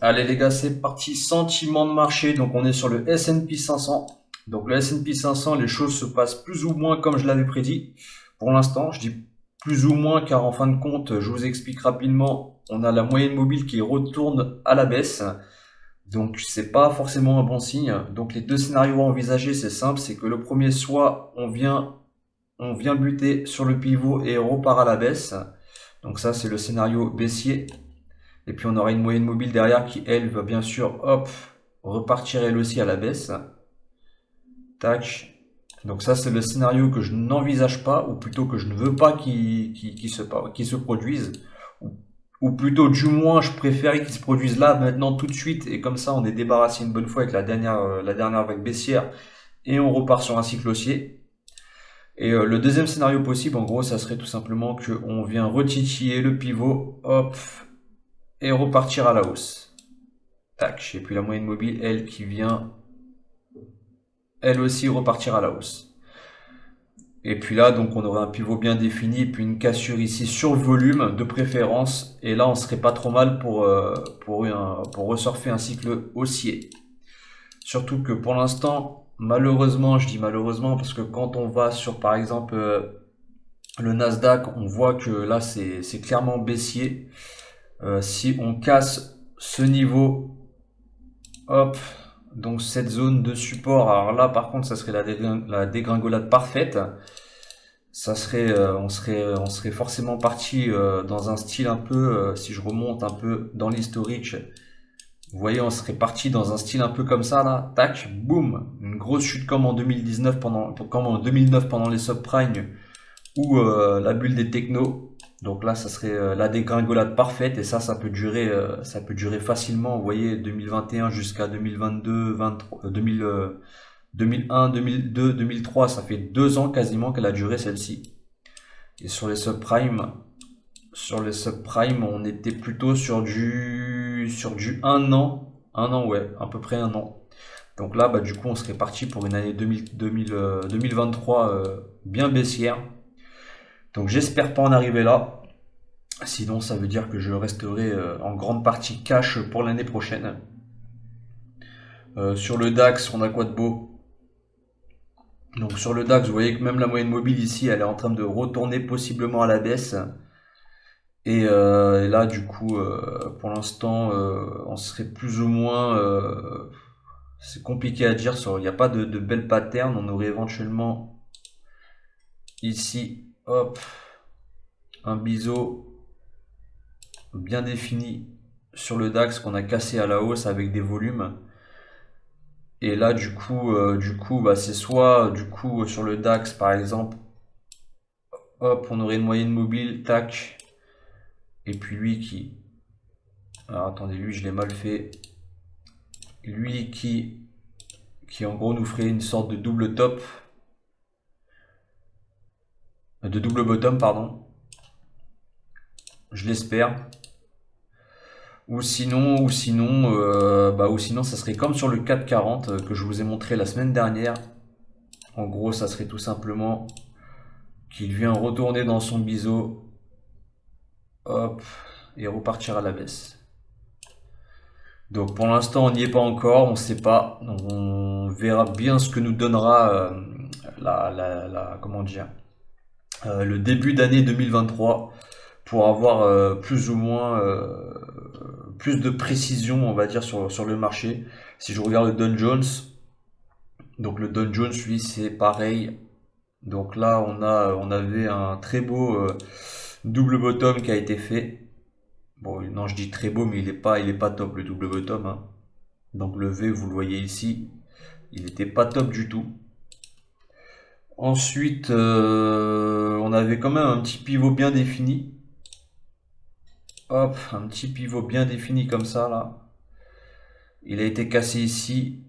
Allez les gars, c'est parti. Sentiment de marché. Donc on est sur le S&P 500. Donc le S&P 500, les choses se passent plus ou moins comme je l'avais prédit. Pour l'instant, je dis plus ou moins car en fin de compte, je vous explique rapidement. On a la moyenne mobile qui retourne à la baisse. Donc c'est pas forcément un bon signe. Donc les deux scénarios à envisager, c'est simple, c'est que le premier, soit on vient buter sur le pivot et on repart à la baisse. Donc ça c'est le scénario baissier. Et puis on aura une moyenne mobile derrière qui, elle, va bien sûr, hop, repartir elle aussi à la baisse. Tac. Donc ça, c'est le scénario que je n'envisage pas, ou plutôt que je ne veux pas qu'il se produise. Ou plutôt, du moins, je préférais qu'il se produise là, maintenant, tout de suite. Et comme ça, on est débarrassé une bonne fois avec la dernière vague baissière. Et on repart sur un cycle haussier. Et le deuxième scénario possible, en gros, ça serait tout simplement qu'on vient retitiller le pivot, hop, et repartir à la hausse. Tac, et puis la moyenne mobile, elle, qui vient, elle aussi, repartir à la hausse. Et puis là, donc, on aurait un pivot bien défini, et puis une cassure ici sur le volume, de préférence. Et là, on serait pas trop mal pour resurfer un cycle haussier. Surtout que pour l'instant, malheureusement, je dis malheureusement, parce que quand on va sur, par exemple, le Nasdaq, on voit que là, c'est clairement baissier. Si on casse ce niveau, hop, donc cette zone de support, alors là par contre ça serait la dégringolade parfaite. Ça serait, on serait forcément parti dans un style un peu, si je remonte un peu dans l'historique, vous voyez, on serait parti dans un style un peu comme ça là, tac, boum, une grosse chute comme en 2019 comme en 2009 pendant les subprimes ou la bulle des technos. Donc là, ça serait la dégringolade parfaite et ça peut durer facilement. Vous voyez, 2021 jusqu'à 2022, 23, 2001, 2002, 2003, ça fait 2 ans quasiment qu'elle a duré celle-ci. Et sur les subprimes, on était plutôt sur du 1 an, ouais, à peu près 1 an. Donc là, bah, du coup, on serait parti pour une année 2023 bien baissière. Donc j'espère pas en arriver là. Sinon, ça veut dire que je resterai en grande partie cash pour l'année prochaine. Sur le DAX, on a quoi de beau? Donc sur le DAX, vous voyez que même la moyenne mobile ici, elle est en train de retourner possiblement à la baisse. Et là, du coup, pour l'instant, on serait plus ou moins... c'est compliqué à dire, il n'y a pas de belle pattern. On aurait éventuellement ici, hop, un biseau bien défini sur le DAX qu'on a cassé à la hausse avec des volumes. Et là, du coup, bah, c'est soit du coup sur le DAX par exemple, hop, on aurait une moyenne mobile, tac. Et puis lui qui, alors attendez, lui je l'ai mal fait. Lui qui en gros nous ferait une sorte de double top, de double bottom, pardon. Je l'espère. Ou sinon, ça serait comme sur le 440 que je vous ai montré la semaine dernière. En gros, ça serait tout simplement qu'il vient retourner dans son biseau, hop, et repartir à la baisse. Donc pour l'instant, on n'y est pas encore, on ne sait pas. On verra bien ce que nous donnera comment dire, le début d'année 2023 pour avoir plus ou moins plus de précision, on va dire, sur le marché. Si je regarde le Dow Jones, donc le Dow Jones, lui, c'est pareil. Donc là, on avait un très beau double bottom qui a été fait. Bon, non, je dis très beau, mais il est pas top le double bottom, hein. Donc le V, vous le voyez ici, il n'était pas top du tout. Ensuite, on avait quand même un petit pivot bien défini. Hop, un petit pivot bien défini comme ça là. Il a été cassé ici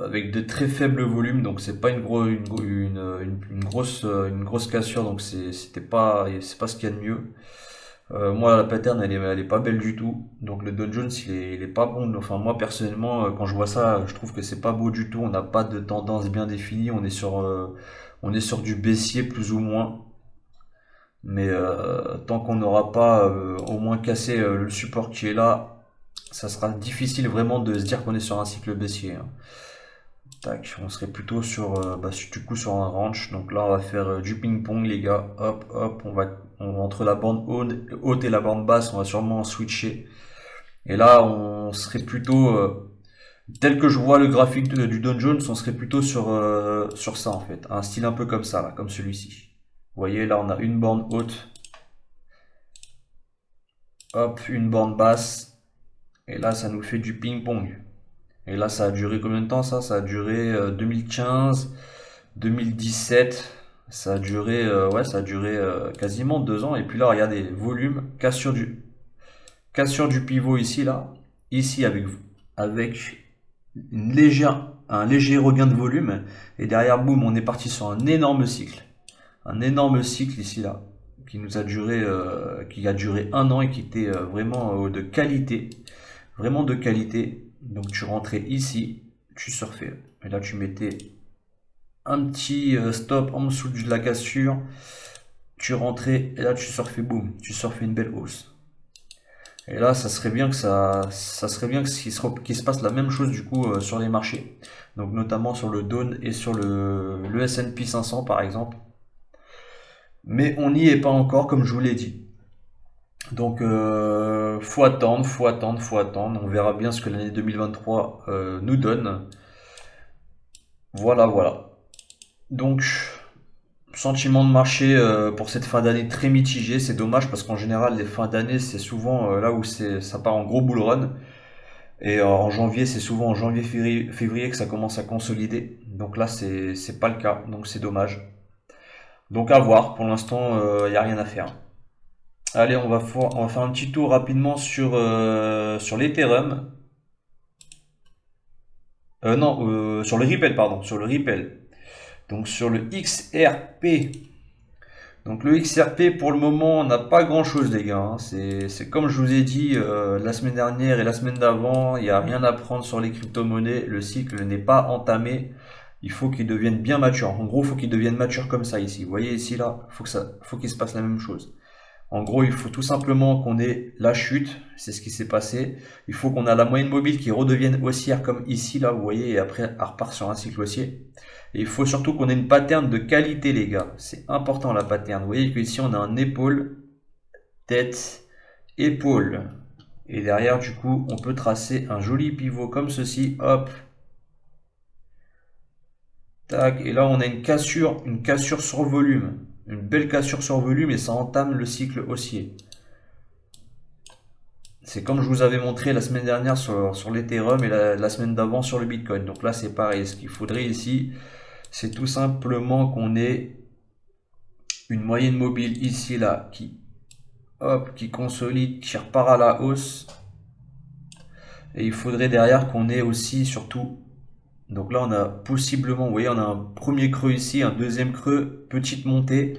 avec de très faibles volumes, donc c'est pas une grosse cassure, donc c'est pas ce qu'il y a de mieux. Moi, la pattern, elle est pas belle du tout. Donc le Dow Jones, il est pas bon. Enfin, moi personnellement, quand je vois ça, je trouve que c'est pas beau du tout. On n'a pas de tendance bien définie. On est sur du baissier plus ou moins. Mais tant qu'on n'aura pas au moins cassé le support qui est là, ça sera difficile vraiment de se dire qu'on est sur un cycle baissier, hein. Tac, on serait plutôt sur, du coup sur un ranch. Donc là, on va faire du ping-pong, les gars. Hop, hop, entre la bande haute et la bande basse, on va sûrement switcher. Et là, on serait plutôt, tel que je vois le graphique du Dow Jones, on serait plutôt sur ça en fait. Un style un peu comme ça, là, comme celui-ci. Vous voyez, là, on a une bande haute. Hop, une bande basse. Et là, ça nous fait du ping-pong. Et là, ça a duré combien de temps ça? Ça a duré 2015, 2017. Ça a duré quasiment 2 ans. Et puis là, regardez, volume, cassure du pivot ici, là. Ici, avec un léger regain de volume. Et derrière, boum, on est parti sur un énorme cycle. Un énorme cycle ici, là, qui a duré 1 an et qui était vraiment de qualité. Vraiment de qualité. Donc tu rentrais ici, tu surfais. Et là tu mettais un petit stop en dessous de la cassure. Tu rentrais et là tu surfais, boum, tu surfais une belle hausse. Et là ça serait bien que qu'il se passe la même chose du coup sur les marchés. Donc notamment sur le Dow et sur le S&P 500 par exemple. Mais on n'y est pas encore comme je vous l'ai dit. Donc, faut attendre, faut attendre, faut attendre. On verra bien ce que l'année 2023 nous donne. Voilà, voilà. Donc, sentiment de marché pour cette fin d'année très mitigé. C'est dommage parce qu'en général, les fins d'année, c'est souvent là où ça part en gros bull run. Et en janvier, c'est souvent en janvier-février que ça commence à consolider. Donc là, c'est pas le cas. Donc c'est dommage. Donc à voir. Pour l'instant, il n'y a rien à faire. Allez, on va faire un petit tour rapidement sur l'Ethereum. Non, sur le Ripple, pardon, sur le Ripple. Donc sur le XRP. Donc le XRP, pour le moment, on n'a pas grand-chose, les gars, hein. C'est comme je vous ai dit la semaine dernière et la semaine d'avant, il n'y a rien à prendre sur les crypto-monnaies. Le cycle n'est pas entamé. Il faut qu'il devienne bien mature. En gros, il faut qu'il devienne mature comme ça ici. Vous voyez ici, là, faut qu'il se passe la même chose. En gros, il faut tout simplement qu'on ait la chute, c'est ce qui s'est passé. Il faut qu'on ait la moyenne mobile qui redevienne haussière comme ici, là, vous voyez, et après, elle repart sur un cycle haussier. Et il faut surtout qu'on ait une pattern de qualité, les gars. C'est important, la pattern. Vous voyez qu'ici, on a un épaule, tête, épaule. Et derrière, du coup, on peut tracer un joli pivot comme ceci. Hop. Tac. Et là, on a une cassure sur volume. Une belle cassure sur volume et ça entame le cycle haussier. C'est comme je vous avais montré la semaine dernière sur l'Ethereum et la semaine d'avant sur le Bitcoin. Donc là, c'est pareil. Ce qu'il faudrait ici, c'est tout simplement qu'on ait une moyenne mobile ici, là, qui consolide, qui repart à la hausse. Et il faudrait derrière qu'on ait aussi, surtout, donc là, on a possiblement, vous voyez, on a un premier creux ici, un deuxième creux, petite montée.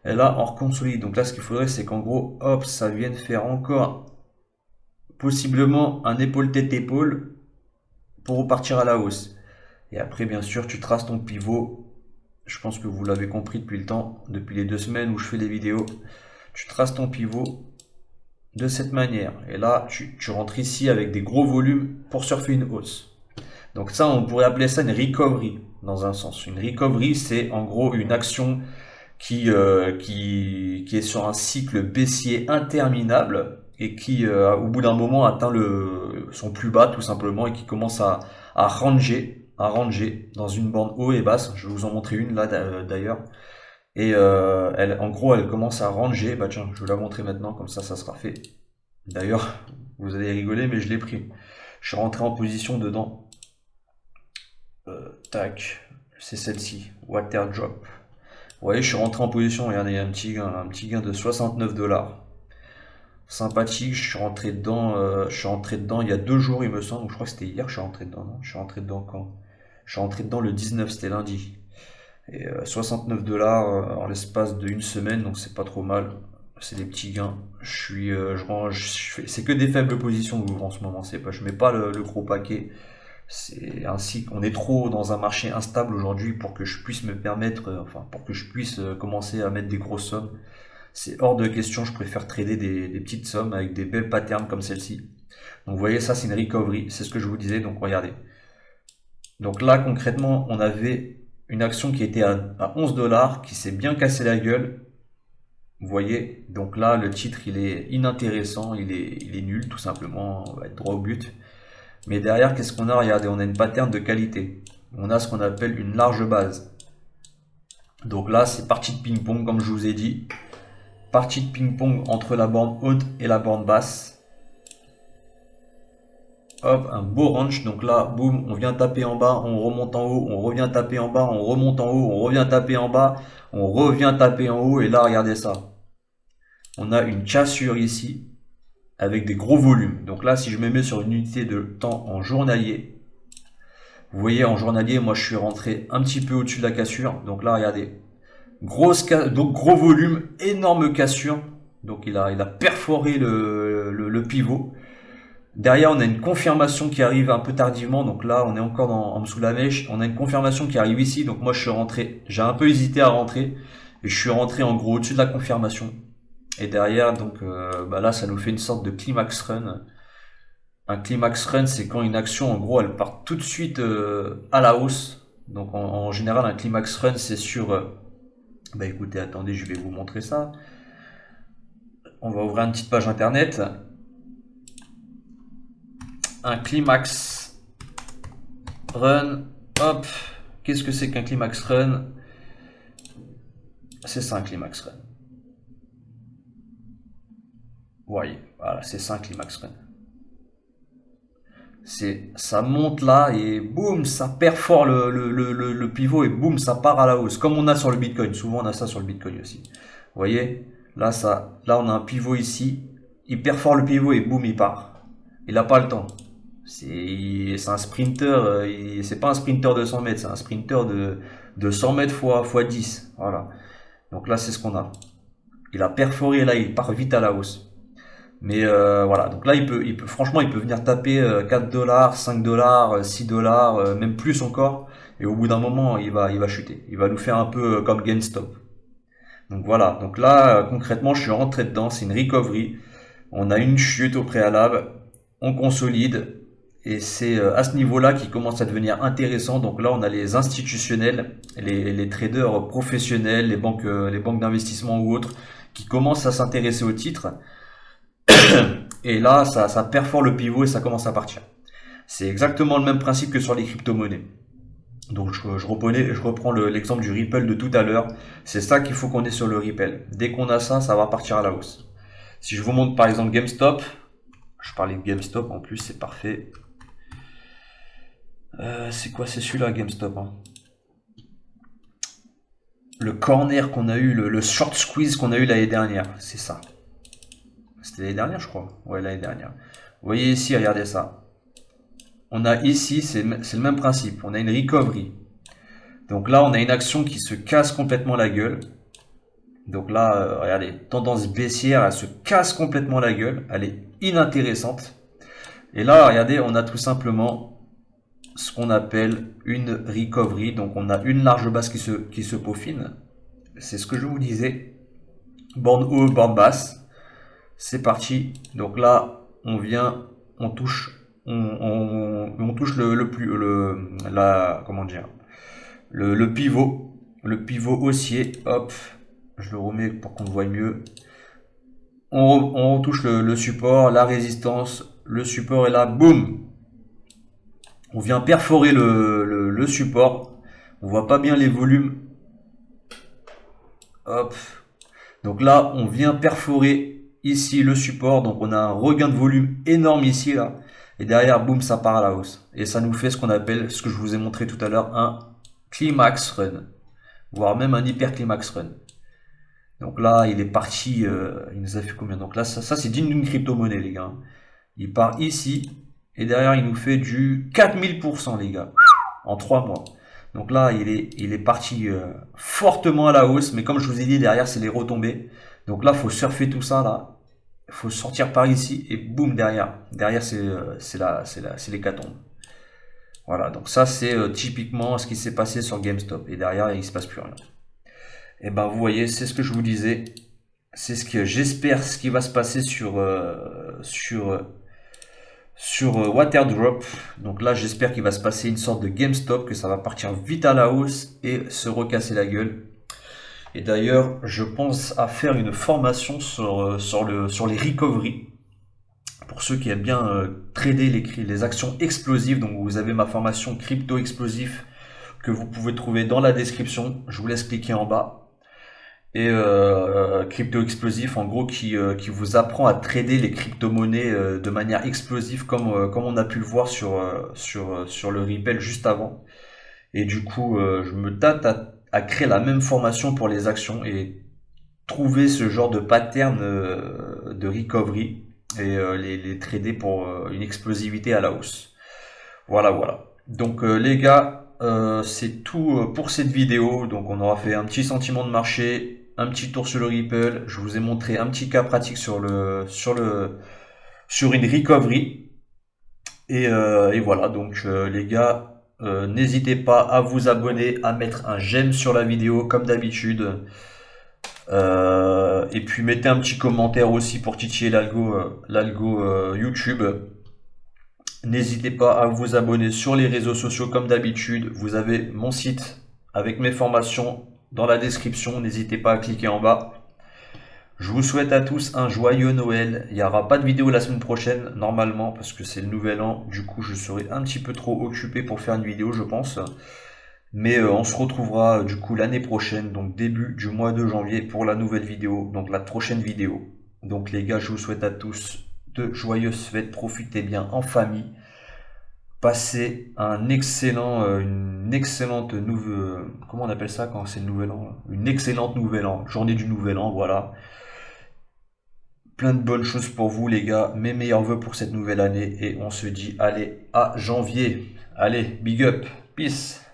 Et là, on reconsolide. Donc là, ce qu'il faudrait, c'est qu'en gros, hop, ça vienne faire encore possiblement un épaule-tête-épaule pour repartir à la hausse. Et après, bien sûr, tu traces ton pivot. Je pense que vous l'avez compris depuis le temps, depuis les 2 semaines où je fais les vidéos. Tu traces ton pivot de cette manière. Et là, tu rentres ici avec des gros volumes pour surfer une hausse. Donc ça, on pourrait appeler ça une recovery, dans un sens. Une recovery, c'est en gros une action qui est sur un cycle baissier interminable et qui, au bout d'un moment, atteint son plus bas, tout simplement, et qui commence à ranger dans une bande haut et basse. Je vais vous en montrer une là, d'ailleurs. Et en gros, elle commence à ranger. Bah tiens, je vais la montrer maintenant, comme ça sera fait. D'ailleurs, vous allez rigoler, mais je l'ai pris. Je suis rentré en position dedans. Tac, c'est celle-ci, Water Drop. Vous voyez, je suis rentré en position, regardez, il y a un petit gain de 69 $. Sympathique, je suis rentré dedans il y a 2 jours, il me semble, je crois que c'était hier, je suis rentré dedans, non? Je suis rentré dedans quand? Je suis rentré dedans le 19, c'était lundi. Et 69 $ en l'espace d'une semaine, donc c'est pas trop mal. C'est des petits gains. C'est que des faibles positions en ce moment. Je mets pas le gros paquet. C'est ainsi qu'on est trop dans un marché instable aujourd'hui pour que je puisse me permettre, pour que je puisse commencer à mettre des grosses sommes. C'est hors de question. Je préfère trader des petites sommes avec des belles patterns comme celle-ci. Donc vous voyez, ça c'est une recovery, c'est ce que je vous disais, donc regardez. Donc là concrètement, on avait une action qui était à 11 $, qui s'est bien cassé la gueule. Vous voyez, donc là le titre il est inintéressant, il est nul tout simplement, on va être droit au but. Mais derrière, qu'est-ce qu'on a? Regardez, on a une pattern de qualité. On a ce qu'on appelle une large base. Donc là, c'est partie de ping-pong, comme je vous ai dit. Partie de ping-pong entre la bande haute et la bande basse. Hop, un beau range. Donc là, boum, on vient taper en bas, on remonte en haut, on revient taper en bas, on remonte en haut, on revient taper en bas, on revient taper en haut. Et là, regardez ça. On a une cassure ici avec des gros volumes. Donc là, si je me mets sur une unité de temps en journalier, vous voyez, en journalier, moi, je suis rentré un petit peu au-dessus de la cassure. Donc là, regardez. Donc gros volume, énorme cassure. Donc il a perforé le pivot. Derrière, on a une confirmation qui arrive un peu tardivement. Donc là, on est encore en dessous de la mèche. On a une confirmation qui arrive ici. Donc moi, je suis rentré. J'ai un peu hésité à rentrer. Et je suis rentré en gros au-dessus de la confirmation. Et derrière, donc là, ça nous fait une sorte de climax run. Un climax run, c'est quand une action, en gros, elle part tout de suite à la hausse. Donc en général, un climax run, c'est sur... bah écoutez, attendez, je vais vous montrer ça. On va ouvrir une petite page internet. Un climax run. Hop. Qu'est-ce que c'est qu'un climax run? C'est ça un climax run. Vous voyez, voilà, c'est ça un climax run. Ça monte là et boum, ça perfore le pivot et boum, ça part à la hausse. Comme on a sur le Bitcoin. Souvent, on a ça sur le Bitcoin aussi. Vous voyez, là, là, on a un pivot ici. Il perfore le pivot et boum, il part. Il n'a pas le temps. C'est un sprinter. C'est pas un sprinter de 100 mètres, c'est un sprinter de 100 mètres x 10. Voilà. Donc là, c'est ce qu'on a. Il a perforé là, il part vite à la hausse. Mais voilà, donc là franchement il peut venir taper 4 $, 5 $, 6 $, même plus encore. Et au bout d'un moment il va chuter. Il va nous faire un peu comme GameStop. Donc voilà, donc là concrètement je suis rentré dedans, c'est une recovery. On a une chute au préalable, on consolide. Et c'est à ce niveau-là qui commence à devenir intéressant. Donc là on a les institutionnels, les traders professionnels, les banques d'investissement ou autres qui commencent à s'intéresser au titre. Et là, ça perfore le pivot et ça commence à partir. C'est exactement le même principe que sur les crypto-monnaies. Donc je reprends l'exemple du Ripple de tout à l'heure. C'est ça qu'il faut qu'on ait sur le Ripple. Dès qu'on a ça, ça va partir à la hausse. Si je vous montre par exemple GameStop, je parlais de GameStop en plus, c'est parfait. C'est quoi, c'est celui-là GameStop hein. Le corner qu'on a eu, le short squeeze qu'on a eu l'année dernière, c'est ça. C'était l'année dernière, je crois. Ouais, l'année dernière. Vous voyez ici, regardez ça. On a ici, c'est le même principe. On a une recovery. Donc là, on a une action qui se casse complètement la gueule. Donc là, regardez, tendance baissière, elle se casse complètement la gueule. Elle est inintéressante. Et là, regardez, on a tout simplement ce qu'on appelle une recovery. Donc on a une large base qui se peaufine. C'est ce que je vous disais. Bande haut, bande basse. C'est parti. Donc là, on vient, on touche comment dire, le pivot haussier. Hop, je le remets pour qu'on le voie mieux. On touche le support, la résistance, le support est là, boum. On vient perforer le support. On voit pas bien les volumes. Hop. Donc là, on vient perforer ici le support, donc on a un regain de volume énorme ici là, et derrière boum ça part à la hausse et ça nous fait ce qu'on appelle, ce que je vous ai montré tout à l'heure, un climax run, voire même un hyper climax run. Donc là il est parti, il nous a fait combien? Donc là ça c'est digne d'une crypto-monnaie les gars. Il part ici et derrière il nous fait du 4000% les gars en 3 mois. Donc là il est parti fortement à la hausse, mais comme je vous ai dit derrière c'est les retombées. Donc là, faut surfer tout ça là. Il faut sortir par ici et boum derrière. Derrière, c'est l'hécatombe. Voilà, donc ça c'est typiquement ce qui s'est passé sur GameStop. Et derrière, il se passe plus rien. Et ben vous voyez, c'est ce que je vous disais. C'est ce que j'espère, ce qui va se passer sur sur Waterdrop. Donc là, j'espère qu'il va se passer une sorte de GameStop, que ça va partir vite à la hausse et se recasser la gueule. Et d'ailleurs, je pense à faire une formation sur les recovery. Pour ceux qui aiment bien trader les actions explosives, donc vous avez ma formation crypto explosif que vous pouvez trouver dans la description. Je vous laisse cliquer en bas. Et crypto explosif, en gros, qui vous apprend à trader les crypto-monnaies de manière explosive, comme on a pu le voir sur le Ripple juste avant. Et du coup, je me tâte à créer la même formation pour les actions et trouver ce genre de pattern de recovery et les trader pour une explosivité à la hausse. Voilà, voilà. Donc les gars, c'est tout pour cette vidéo. Donc on aura fait un petit sentiment de marché, un petit tour sur le Ripple. Je vous ai montré un petit cas pratique sur une recovery. Et voilà, donc les gars, n'hésitez pas à vous abonner, à mettre un j'aime sur la vidéo comme d'habitude. Et puis mettez un petit commentaire aussi pour titiller l'algo YouTube. N'hésitez pas à vous abonner sur les réseaux sociaux comme d'habitude. Vous avez mon site avec mes formations dans la description. N'hésitez pas à cliquer en bas. Je vous souhaite à tous un joyeux Noël. Il n'y aura pas de vidéo la semaine prochaine, normalement, parce que c'est le nouvel an. Du coup, je serai un petit peu trop occupé pour faire une vidéo, je pense. Mais on se retrouvera du coup l'année prochaine, donc début du mois de janvier pour la nouvelle vidéo, donc la prochaine vidéo. Donc les gars, je vous souhaite à tous de joyeuses fêtes, profitez bien en famille, passez une excellente nouvelle, comment on appelle ça quand c'est le nouvel an? Une excellente nouvelle an, journée du nouvel an, voilà. Plein de bonnes choses pour vous les gars, mes meilleurs vœux pour cette nouvelle année et on se dit allez à janvier. Allez, big up, peace.